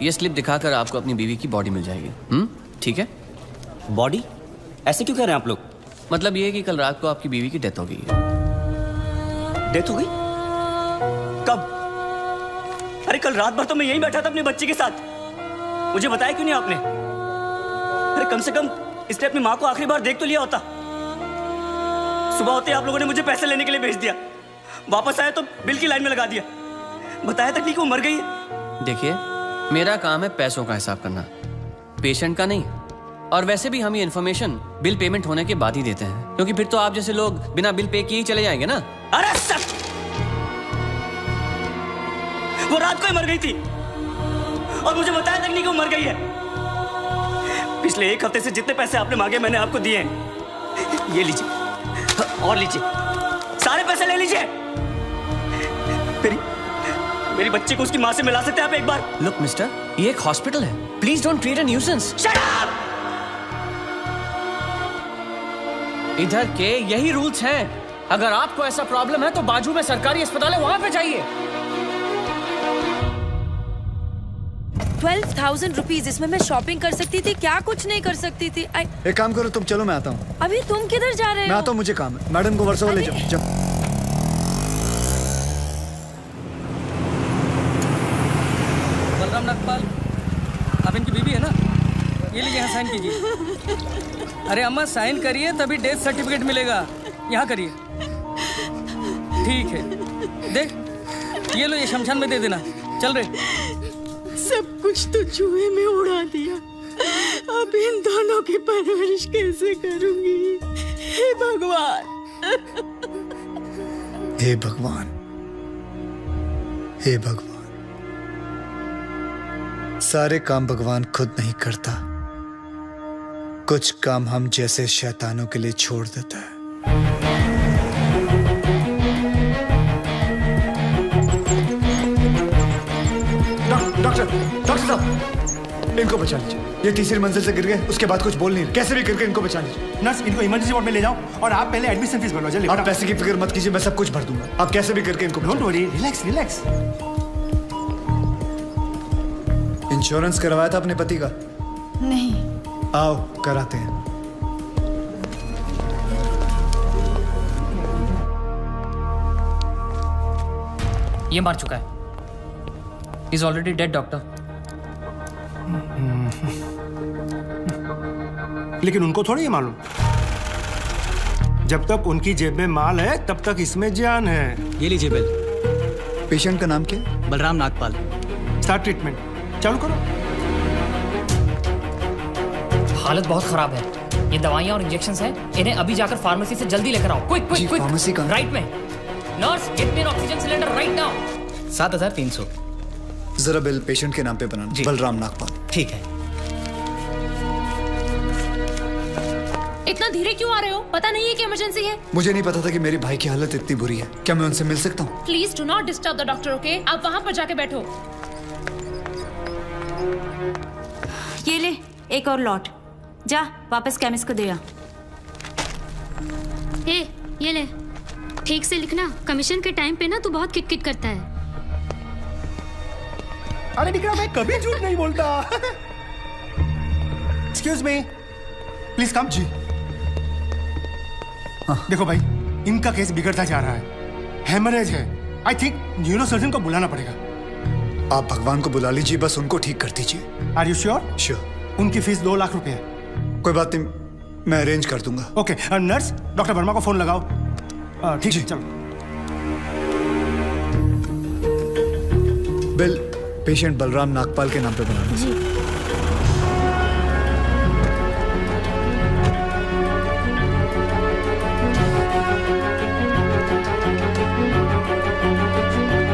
ये स्लिप दिखाकर आपको अपनी बीवी की बॉडी मिल जाएगी। ठीक है? बॉडी? ऐसे क्यों कह रहे हैं आप लोग? मतलब ये है कि कल रात को आपकी बीवी की डेथ हो गई है। डेथ हो गई? कब? अरे कल रात भर तो मैं यहीं बैठा था अपने बच्चे के साथ। मुझे बताया क्यों नहीं आपने? अरे कम से कम इसने अपनी माँ को आखिरी बार देख तो लिया होता। सुबह होते आप लोगों ने मुझे पैसे लेने के लिए भेज दिया, वापस आया तो बिल की लाइन में लगा दिया, बताया तक नहीं कि वो मर गई है। देखिए, मेरा काम है पैसों का हिसाब करना, पेशेंट का नहीं। और वैसे भी हम ये इन्फॉर्मेशन बिल पेमेंट होने के बाद ही देते हैं, क्योंकि फिर तो आप जैसे लोग बिना बिल पे किए ही चले जाएंगे ना। अरे सच, वो रात को ही मर गई थी और मुझे बताया तक नहीं कि वो मर गई है। पिछले एक हफ्ते से जितने पैसे आपने मांगे मैंने आपको दिए हैं। ये लीजिए और लीजिए, सारे पैसे ले लीजिए। मेरी बच्ची को उसकी माँ से मिला सकते हैं आप एक बार? लुक मिस्टर, ये एक हॉस्पिटल है, please don't create a nuisance. Shut up! इधर के यही रूल्स हैं। अगर आपको ऐसा प्रॉब्लम है तो बाजू में सरकारी अस्पताल है, वहां पे जाइए। 12,000 रुपीज, इसमें मैं शॉपिंग कर सकती थी, क्या कुछ नहीं कर सकती थी। एक काम करो तुम, चलो मैं आता हूँ। अभी तुम किधर जा रहे हो? मैं आता हूँ, मुझे काम है। मैडम को वर्सोवा ले जाओ। जाओ। बलराम नागपाल, आप इनकी बीवी है ना? ये लीजिए, यहाँ साइन कीजिए। अरे अम्मा साइन करिए तभी डेथ सर्टिफिकेट मिलेगा। यहाँ करिए। ठीक है, देख ये लो, ये शमशान में दे देना। चल रहे। सब कुछ तो चूहे में उड़ा दिया, अब इन दोनों की परवरिश कैसे करूंगी? हे भगवान, हे भगवान, हे भगवान। सारे काम भगवान खुद नहीं करता, कुछ काम हम जैसे शैतानों के लिए छोड़ देता है। डॉक्टर साहब, इनको बचा लीजिए। ये तीसरी मंजिल से गिर गए, उसके बाद कुछ बोल नहीं रहे। कैसे भी करके इनको बचा लीजिए। नर्स, इनको इमरजेंसी वार्ड में ले जाओ और आप पहले एडमिशन फीस भरवा। जल्दी। आप पैसे की फिक्र मत कीजिए, मैं सब कुछ भर दूंगा। आप कैसे भी करके इनको don't worry, relax relax. Insurance करवाया था अपने पति का? नहीं। आओ कराते हैं। ये मार चुका है। He's already dead, doctor. लेकिन उनको थोड़ी ये मालूम, जब तक उनकी जेब में माल है तब तक इसमें जान है। ये लीजिए बिल। पेशेंट का नाम क्या है? बलराम नागपाल। स्टार्ट ट्रीटमेंट, चालू करो। हालत बहुत खराब है। ये दवाइयाँ और इंजेक्शंस हैं, इन्हें अभी जाकर फार्मेसी से जल्दी लेकर आओ। Quick quick quick. फार्मेसी कहाँ? राइट में। Nurse, get me N oxygen cylinder right now. 7,300। जरा बिल पेशेंट के नाम पे बनाना। बलराम नागपाल। ठीक है। इतना धीरे क्यों आ रहे हो? पता नहीं है कि इमरजेंसी है। मुझे नहीं पता था कि मेरे भाई की हालत इतनी बुरी है। क्या मैं उनसे मिल सकता हूँ? Please do not disturb the doctor, okay? आप वहाँ पर जाके बैठो। ये ले एक और लॉट, जा वापस केमिस्ट को दे आ। ये ले, ठीक से लिखना। कमीशन के टाइम पे ना तू बहुत किट-किट करता है। अरे विक्रम, मैं कभी झूठ नहीं बोलता। Excuse me, please come. जी देखो भाई, इनका केस बिगड़ता जा रहा है, हेमरेज है। आई थिंक न्यूरो सर्जन को बुलाना पड़ेगा। आप भगवान को बुला लीजिए, बस उनको ठीक कर दीजिए। Are you sure? श्योर। उनकी फीस 2 लाख रुपए है। कोई बात नहीं, मैं अरेंज कर दूंगा। ओके नर्स, डॉक्टर वर्मा को फोन लगाओ। ठीक है, चलो। बिल पेशेंट बलराम नागपाल के नाम पे बनाना। जी।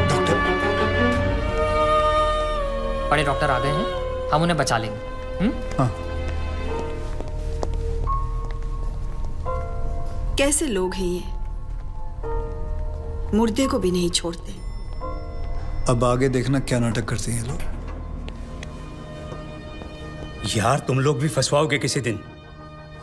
डॉक्टर, बड़े डॉक्टर आ गए हैं, हम उन्हें बचा लेंगे। हाँ। कैसे लोग हैं ये, मुर्दे को भी नहीं छोड़ते। अब आगे देखना क्या नाटक करते हैं लोग। यार तुम लोग भी फंसवाओगे किसी दिन।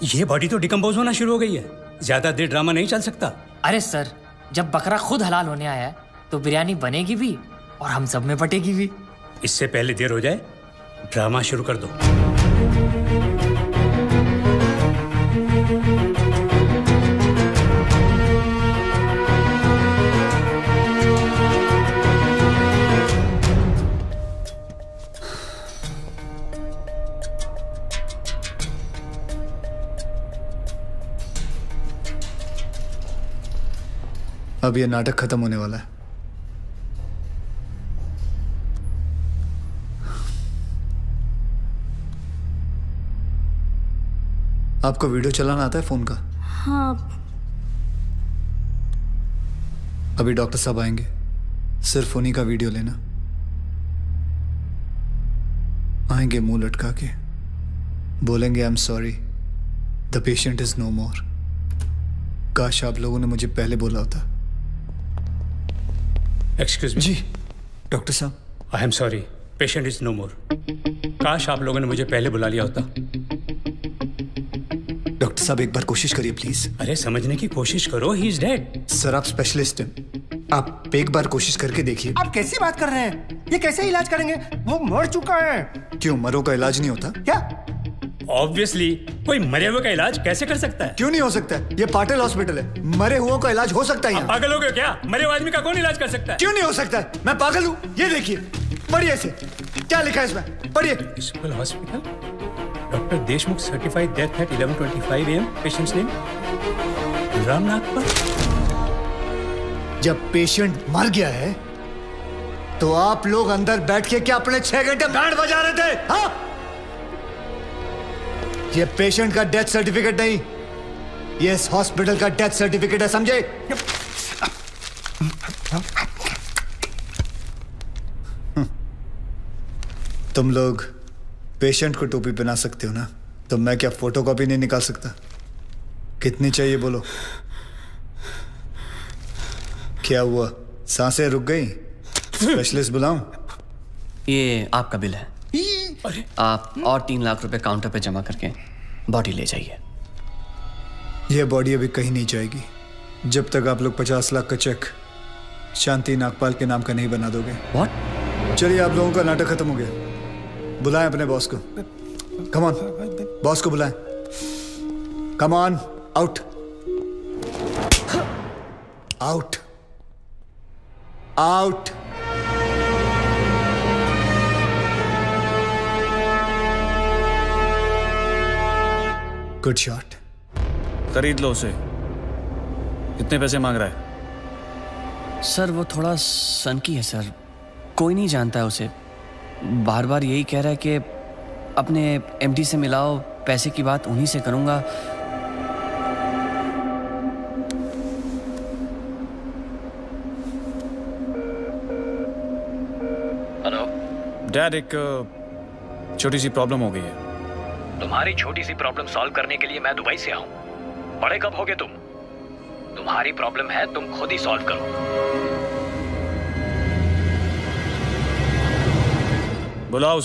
ये बॉडी तो डिकम्पोज होना शुरू हो गई है, ज्यादा देर ड्रामा नहीं चल सकता। अरे सर, जब बकरा खुद हलाल होने आया है तो बिरयानी बनेगी भी और हम सब में बटेगी भी। इससे पहले देर हो जाए ड्रामा शुरू कर दो। अब ये नाटक खत्म होने वाला है। आपको वीडियो चलाना आता है फोन का? हाँ। अभी डॉक्टर साहब आएंगे, सिर्फ उन्हीं का वीडियो लेना। आएंगे मुंह लटका के, बोलेंगे I am sorry, the patient is no more. काश आप लोगों ने मुझे पहले बोला होता। Excuse me. जी डॉक्टर साहब। I am sorry, patient is no more. काश आप लोगों ने मुझे पहले बुला लिया होता। डॉक्टर साहब एक बार कोशिश करिए प्लीज। अरे समझने की कोशिश करो, ही इज डेड। सर आप स्पेशलिस्ट हैं, आप एक बार कोशिश करके देखिए। आप कैसी बात कर रहे हैं? ये कैसे इलाज करेंगे? वो मर चुका है। क्यों, मरो का इलाज नहीं होता क्या? ऑब्वियसली कोई मरे हुए का इलाज कैसे कर सकता है? क्यों नहीं हो सकता है? ये पाटिल हॉस्पिटल है, मरे हुओं का इलाज हो सकता है यहाँ। पागल हो गए क्या? मरे हुए आदमी का कौन इलाज कर सकता है? क्यों नहीं हो सकता है? मैं पागल हूँ? ये देखिए, पढ़िए इसे, क्या लिखा है इसमें, पढ़िए। Municipal hospital, doctor Deshmukh certified death eight 11:25 AM, patients name Balram Nagpal. जब पेशेंट मर गया है तो आप लोग अंदर बैठ के क्या अपने 6 घंटे बैंड बजा रहे थे? हाँ? ये पेशेंट का डेथ सर्टिफिकेट नहीं, ये इस हॉस्पिटल का डेथ सर्टिफिकेट है, समझे? तुम लोग पेशेंट को टोपी पहना सकते हो ना, तो मैं क्या फोटोकॉपी नहीं निकाल सकता? कितनी चाहिए बोलो? क्या हुआ, सांसें रुक गई? स्पेशलिस्ट बुलाऊं? ये आपका बिल है। आप और 3 लाख रुपए काउंटर पे जमा करके बॉडी ले जाइए। यह बॉडी अभी कहीं नहीं जाएगी जब तक आप लोग 50 लाख का चेक शांति नागपाल के नाम का नहीं बना दोगे। व्हाट? चलिए, आप लोगों का नाटक खत्म हो गया। बुलाएं अपने बॉस को। कम ऑन, बॉस को बुलाएं। Come on, out out out. Good shot. खरीद लो उसे। कितने पैसे मांग रहा है? सर वो थोड़ा सनकी है सर, कोई नहीं जानता है उसे। बार बार यही कह रहा है कि अपने एमडी से मिलाओ, पैसे की बात उन्हीं से करूंगा। हेलो डैड, एक छोटी सी प्रॉब्लम हो गई है। तुम्हारी छोटी सी प्रॉब्लम सॉल्व करने के लिए मैं दुबई से आऊं? बड़े कब होगे तुम? तुम्हारी प्रॉब्लम है, तुम खुद ही सॉल्व करो। बुलाओ।